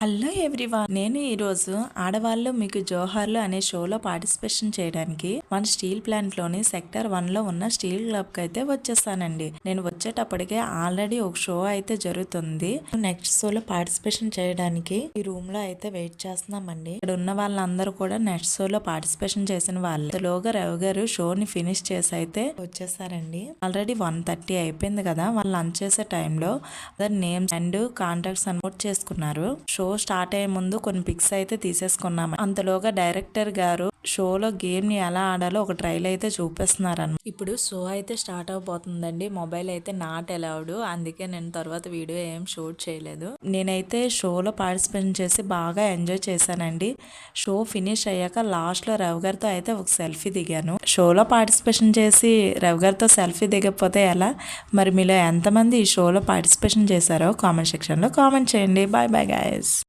Hello everyone, నేను ఈరోజు ఆడవాళ్ళు మీకు జోహార్లు అనే షోలో పార్టిసిపేషన్ చేయడానికి మన స్టీల్ ప్లాంట్ లోని సెక్టర్ 1 లో ఉన్న స్టీల్ క్లబ్ కి అయితే వచ్చేసానండి. నేను వచ్చేటప్పటికే ఆల్రెడీ ఒక షో అయితే జరుగుతుంది. నెక్స్ట్ షోలో పార్టిసిపేషన్ చేయడానికి ఈ రూమ్ లో అయితే వెయిట్ చేస్తున్నామండి. ఇక్కడ ఉన్న వాళ్ళందరూ కూడా నెక్స్ట్ షోలో పార్టిసిపేషన్ చేసిన వాళ్ళు. లోగా రవి గారు షోని ఫినిష్ చేసి అయితే వచ్చేసారండి. ఆల్రెడీ 1:30 అయిపోయింది కదా. వాళ్ళు లంచ్ చేసే టైంలో నేమ్స్ అండ్ కాంటాక్ట్స్ అని నోట్ చేసుకున్నారు. షో స్టార్ట్ అయ్యే ముందు కొన్ని పిక్స్ అయితే తీసేసుకున్నాము. అంతలోగా డైరెక్టర్ గారు షోలో గేమ్ ని ఎలా ఆడాలో ఒక ట్రైల్ అయితే చూపిస్తున్నారు అన్నమాట. ఇప్పుడు షో అయితే స్టార్ట్ అవబోతుందండి. మొబైల్ అయితే నాట్ అలౌడ్, అందుకే నేను తర్వాత వీడియో ఏం షూట్ చేయలేదు. నేనైతే షోలో పార్టిసిపేట్ చేసి బాగా ఎంజాయ్ చేశానండి. షో ఫినిష్ అయ్యాక లాస్ట్ లో రవి గారితో అయితే ఒక సెల్ఫీ దిగాను. షోలో పార్టిసిపేషన్ చేసి రవి గారితో సెల్ఫీ దిగకపోతే ఎలా? మరి మీలో ఎంతమంది ఈ షోలో పార్టిసిపేషన్ చేశారో కామెంట్ సెక్షన్ లో కామెంట్ చేయండి. Bye bye guys.